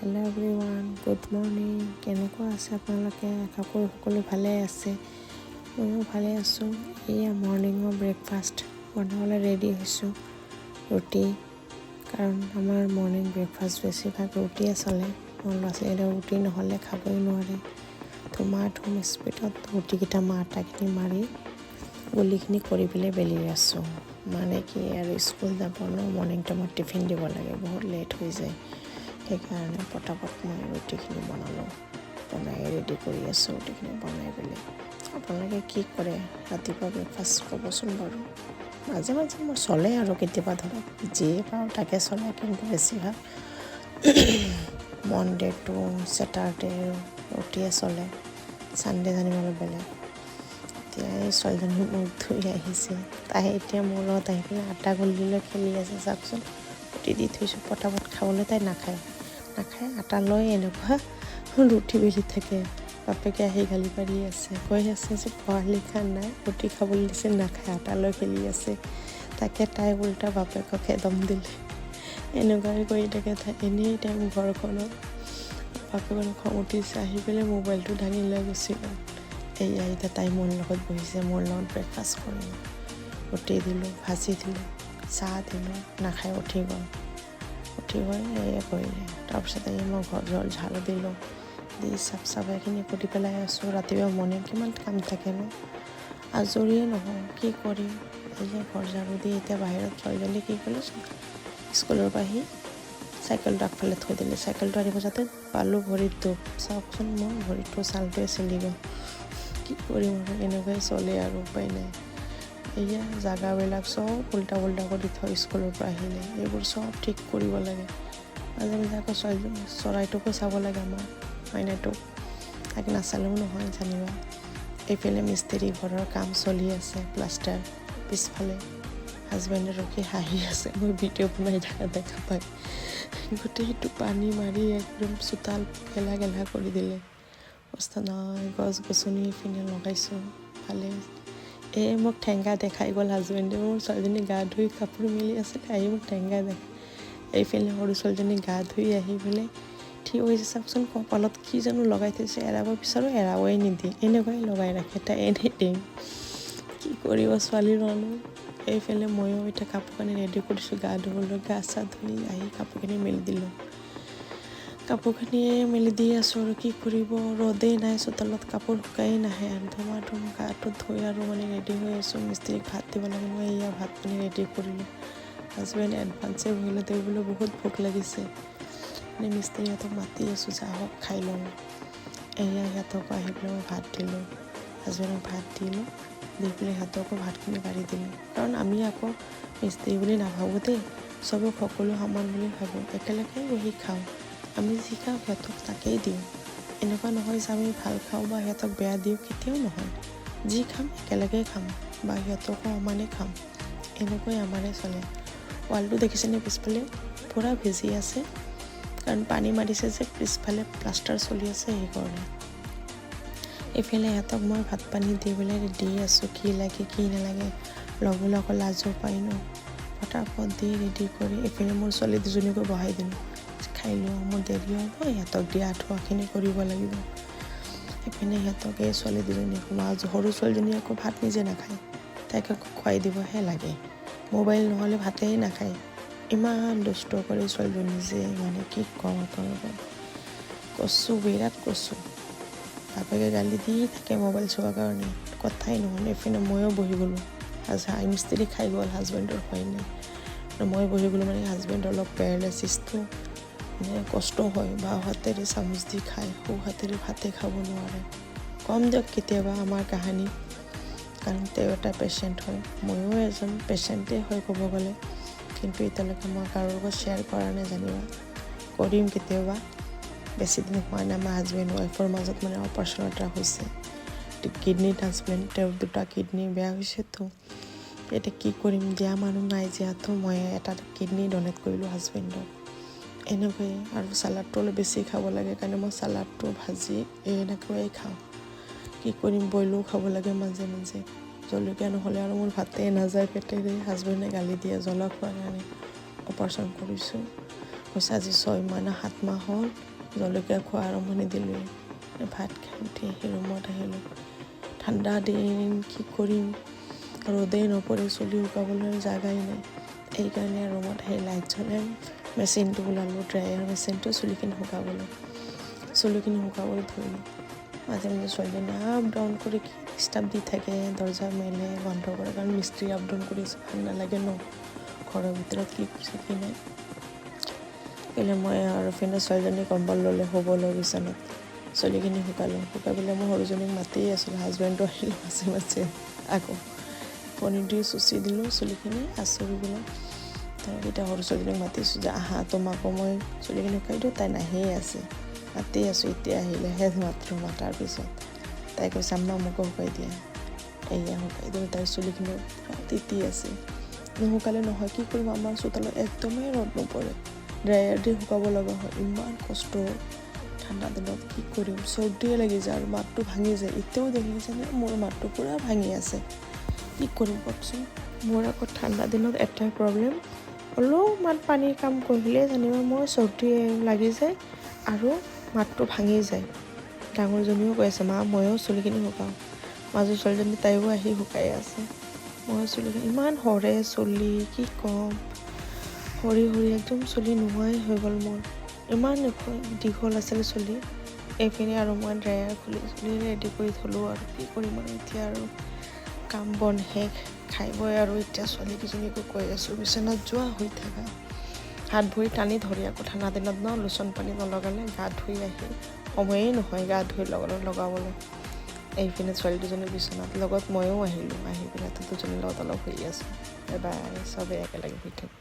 Hello' everyone, good morning. কেনেকুৱা আছে আপোনালোকে? সকলো ভালে আছে? ময়ো ভালে আছোঁ। এয়া মৰ্ণিঙৰ ব্ৰেকফাষ্ট বনাবলৈ ৰেডি হৈছোঁ। ৰুটি, কাৰণ আমাৰ মৰ্ণিং ব্ৰেকফাষ্ট বেছিভাগ ৰুটিয়ে চলে। মোৰ ল'ৰা ছোৱালীকেইটা ৰুটি নহ'লে খাবই নোৱাৰে। ধুম স্পীডত ৰুটিকেইটা আটাখিনি মাৰি গুলিখিনি কৰি পেলাই বেলি আছোঁ। মানে কি আৰু স্কুল যাব ন, মৰ্ণিং টাইমত টিফিন দিব লাগে, বহুত লেট হৈ যায়। সেইকাৰণে পটাপট মই ৰুটিখিনি বনাই ৰেডি কৰি আছোঁ। ৰুটিখিনি বনাই পেলাই আপোনালোকে কি কৰে ৰাতিপুৱা ব্ৰেকফাষ্ট ক'বচোন বাৰু। মাজে মাজে মোৰ চলে আৰু কেতিয়াবা ধৰক যিয়ে পাওঁ তাকে চলে, কিন্তু বেছিভাগ মনডে টু ছেটাৰডে ৰুটিয়ে চলে। ছানডে জানিবলৈ বেলেগ। এতিয়া এই ছোৱালীজনী মুখ ধুই আহিছে, তাই এতিয়া মোৰ লগত আহি পেলাই আটা গুলিলৈ খেলি আছে। চাওকচোন, ৰুটি দি থৈছোঁ পটাপট খাবলৈ, তাই নাখায় আটা লৈ এনেকুৱা ৰুটি বেলি থাকে। বাপেকে আহি গালি পাৰি আছে, কৈ আছে যে পঢ়া লিখা নাই, ৰুটি খাবলৈ দিছে নাখায়, আটা লৈ খেলি আছে। তাকে তাই উল্টা বাপেকক দম দিলে। এনেকুৱাই কৰি থাকে তাই এনেই টাইম ঘৰখনত। বাপেকৰ খং উঠিছে, আহি পেলাই মোবাইলটো দাঙি লৈ গুচি গ'ল। এয়া এতিয়া তাই মোৰ লগত বহিছে, মোৰ লগত ব্ৰেকফাষ্ট কৰিলোঁ। ৰুটি দিলোঁ, ভাজি দিলোঁ, চাহ দিলোঁ, নাখাই উঠি গ'ল এয়ে কৰিলে। তাৰপিছত এই মই ঘৰ ঝাৰু দিলোঁ, দি চাফাইখিনি কৰি পেলাই আছোঁ। ৰাতিপুৱা মৰ্ণিং কিমান কাম থাকে ন, আজৰিয়ে নহওঁ, কি কৰিম। এই ঘৰ ঝাৰু দি এতিয়া বাহিৰত ছোৱালীজনী কি কৰিলোঁ, স্কুলৰ পৰা আহি চাইকেলটো আগফালে থৈ দিলে। চাইকেলটো আনিব যাওঁতে পালোঁ ভৰিত দুখ। চাওকচোন, মোৰ ভৰিটো ছালটোৱে চিলি গ'ল। কি কৰিম আৰু, এনেকুৱাই চলে আৰু, উপায় নাই। এয়া জাগাবিলাক চব উল্টা কৰি থয় স্কুলৰ পৰা আহিলে, এইবোৰ চব ঠিক কৰিব লাগে। মাজে মাজে আকৌ চৰাইটোকো চাব লাগে, আমাৰ মাইনাটোক, তাক নাচালেও নহয় জানিবা। এইফালে মিস্ত্ৰী ঘৰৰ কাম চলি আছে, প্লাষ্টাৰ। পিছফালে হাজবেণ্ডে ৰখি হাঁহি আছে, মই ভিডিঅ' বনাই থকা দেখা পাই। গোটেইটো পানী মাৰি একদম চোতাল গেলা কৰি দিলে। অৱস্থা নাই। গছ গছনি এইপিনে লগাইছোঁ, ভালে। মোক ঠেংগা দেখাই গ'ল হাজবেণ্ডে। মোৰ ছোৱালীজনী গা ধুই কাপোৰ মেলি আছিলে, আহি মোক ঠেংগা দেখাই। এইফালে সৰু ছোৱালীজনী গা ধুই আহি পেলাই ঠিক হৈছে। চাওকচোন, কপালত কি জানো লগাই থৈছে, এৰাব বিচাৰোঁ এৰাবই নিদিয়ে, এনেকুৱাই লগাই ৰাখে তাই। এনেই দিম, কি কৰিব ছোৱালীৰ মানুহ। এইফালে ময়ো এতিয়া কাপোৰ কানি ৰেডি কৰিছোঁ গা ধুবলৈ। গা চা ধুই আহি কাপোৰখিনি মেলি দিলোঁ। কাপোৰখিনিয়ে মেলি দি আছোঁ আৰু কি কৰিব, ৰ'দেই নাই চোতালত, কাপোৰ শুকাই নাহে। আৰু ধুম গাটো ধুই আৰু মানে ৰেডি হৈ আছোঁ। মিস্ত্ৰীক ভাত দিব লাগে, মই এয়া ভাত পানী ৰেডি কৰিলোঁ। হাজবেণ্ড এডভান্সে বহিলে, তেওঁ বোলে বহুত ভোক লাগিছে। মিস্ত্ৰীহঁতক মাতি আছোঁ যে আহক খাই লওঁ। এয়া সিহঁতকো আহি পেলাই মই ভাত দিলোঁ, হাজবেণ্ডক ভাত দিলোঁ, দি পেলাই সিহঁতকো ভাতখিনি বাঢ়ি দিলোঁ। কাৰণ আমি আকৌ মিস্ত্ৰী বুলি নাভাবোঁ দেই, চবক সকলো সমান বুলি ভাবোঁ, একেলগে বহি খাওঁ। আমি যি খাওঁ সিহঁতক তাকেই দিওঁ। এনেকুৱা নহয় যে আমি ভাল খাওঁ বা সিহঁতক বেয়া দিওঁ, কেতিয়াও নহয়। যি খাম একেলগেই খাম বা সিহঁতকো সমানেই খাম, এনেকৈ আমাৰে চলে। ৱালটো দেখিছেনে পিছফালে পূৰা ভিজি আছে, কাৰণ পানী মাৰিছে যে, পিছফালে প্লাষ্টাৰ চলি আছে সেইকাৰণে। এইফালে সিহঁতক মই ভাত পানী দি পেলাই দি আছোঁ, কি লাগে কি নালাগে ল'বলৈ আকৌ লাজো পাই ন। ফটাফট দি ৰেডি কৰি এইপিনে মোৰ ছোৱালী দুজনীকো বহাই দিলোঁ, খাই লোৱা, মোৰ দেৰি হ'ব, সিহঁতক দি আঁঠুৱাখিনি কৰিব লাগিব। এইপিনে সিহঁতক এই ছোৱালী দুজনীক, সৰু ছোৱালীজনী আকৌ ভাত নিজে নাখায়, তাইক আকৌ খুৱাই দিবহে লাগে। মোবাইল নহ'লে ভাতেই নাখায়, ইমান দুষ্ট কৰি ছোৱালীজনী যে, মানে কি ক'ম আপোনালোকক। বিৰাট কচু। বাপেকে গালি দি থাকে মোবাইল চোৱাৰ কাৰণে, কথাই নহ'লে। এইপিনে ময়ো বহি গ'লোঁ, মিস্ত্ৰী খাই গ'ল, হাজবেণ্ডৰ হয় নাই। মই বহি গ'লোঁ, মানে হাজবেণ্ডৰ অলপ পেৰালাইচিছটো, মানে কষ্ট হয়, বাওঁ হাতেৰে চামুচ দি খায়, সোঁ হাতেৰে ভাতে খাব নোৱাৰে। কম দিয়ক কেতিয়াবা আমাৰ কাহানী, কাৰণ তেওঁ এটা পেচেণ্ট হয়, ময়ো এজন পেচেণ্টেই হয় ক'ব গ'লে। কিন্তু এতিয়ালৈকে মই কাৰো লগত শ্বেয়াৰ কৰা নাই জানিবা, কৰিম কেতিয়াবা। বেছি দিন হোৱা নাই, আমাৰ হাজবেণ্ড ৱাইফৰ মাজত মানে অপাৰেশ্যন এটা হৈছে, কিডনী ট্ৰান্সপ্লেণ্ট। তেওঁৰ দুটা কিডনী বেয়া হৈছেতো, এতিয়া কি কৰিম, দিয়া মানুহ নাই যিহেতু মই এটা কিডনী ডনেট কৰিলোঁ হাজবেণ্ডক। এনেকৈয়ে আৰু চালাডটো অলপ বেছি খাব লাগে, কাৰণে মই চালাডটো ভাজি এনেকৈয়ে খাওঁ। কি কৰিম, বইলো খাব লাগে মাজে মাজে, জলকীয়া নহ'লে আৰু মোৰ ভাতেই নাযায় পেটেৰে। হাজবেণ্ডে গালি দিয়ে জ্বলা খোৱাৰ কাৰণে। অপাৰেশ্যন কৰিছোঁ, কৈছে আজি 6 মাহ না 7 মাহ হ'ল জলকীয়া খোৱা আৰম্ভণি দিলোঁ। ভাত খাই উঠি আহি ৰুমত আহিলোঁ। ঠাণ্ডা দিন কি কৰিম, ৰ'দেই নপৰে, চুলি শুকাবলৈ জাগাই নাই। এইকাৰণে ৰুমত আহি লাইট জ্বলাই মেচিনটো ওলালোঁ, ড্ৰায়াৰ মেচিনটো, চুলিখিনি শুকাবলৈ ধৰিলোঁ। মাজে মাজে ছোৱালীজনী আপ ডাউন কৰি কি ডিষ্টাৰ্ব দি থাকে, দৰ্জা মেলে বন্ধ কৰে, কাৰণ মিস্ত্ৰী আপ ডাউন কৰি আছে, ভাল নালাগে ন ঘৰৰ ভিতৰত কি কৰিছে কি নাই। কেলে মই আৰু ফিনে ছোৱালীজনী কম্বল ল'লে শুবলৈ বিচনাত, চুলিখিনি শুকাই পেলাই মই সৰুজনীক মাতিয়ে আছিলোঁ। হাজবেণ্ডো আহিলোঁ মাজে মাজে, আকৌ কণী দি চুচি দিলোঁ চুলিখিনি আঁচুৰি পেলাই। এতিয়া সৰু ছোৱালীজনীক মাতিছোঁ যে আহা, তোমাকো মই চুলিখিনি শুকাই দিওঁ। তাই নাহিয়ে আছে, মাতি আছোঁ, এতিয়া আহিলেহে মাত্ৰ মাতাৰ পিছত তাই কৈছে আম্মা মোকো শুকাই দিয়া। এয়া শুকাই দিওঁ, তাইৰ চুলিখিনি পুৰা তিতি আছে। নুশুকালে নহয়, কি কৰিম, আমাৰ চোতালত একদমেই ৰ'দ নপৰে, ড্ৰায়াৰ দি শুকাব লগা হয়। ইমান কষ্ট ঠাণ্ডা দিনত, কি কৰিম, চৰ্দিয়ে লাগি যায় আৰু মাতটো ভাঙি যায়। এতিয়াও দেখিছেনে মোৰ মাতটো পূৰা ভাঙি আছে, কি কৰিম কওকচোন। মোৰ আকৌ ঠাণ্ডা দিনত এটাই প্ৰব্লেম, অলপমান পানীৰ কাম কৰিলে যেনিবা মোৰ চৰ্দি লাগি যায় আৰু মাতটো ভাঙি যায়। ডাঙৰজনীও কৈ আছে মা ময়ো চুলিখিনি শুকাওঁ, মাজৰ ছোৱালীজনী তাইও আহি শুকাই আছে। মই চুলিখিনি ইমান সৰে, চুলি কি ক'ম, সৰি একদম চুলি নোহোৱাই হৈ গ'ল মোৰ। ইমান দীঘল আছিল চুলি। এইপিনে আৰু মই ড্ৰায়াৰ খুলি চুলি ৰেডি কৰি থলোঁ আৰু কি কৰিম আৰু এতিয়া আৰু কাম বন শেষ, খাই বৈ আৰু এতিয়া ছোৱালীকেইজনীকো কৈ আছোঁ বিচনাত যোৱা হৈ থাকা। হাত ভৰি টানি ধৰি, আকৌ ঠাণ্ডা দিনত লোচন পানী নলগালে গা ধুই আহি সময়েই নহয় গা ধুই লগাবলৈ। এইপিনে ছোৱালী দুজনী বিচনাত, লগত ময়ো আহিলোঁ, আহি পেলাই দুজনীৰ লগত অলপ শুই আছোঁ। বাই চবেই একেলগে শুই থাকোঁ।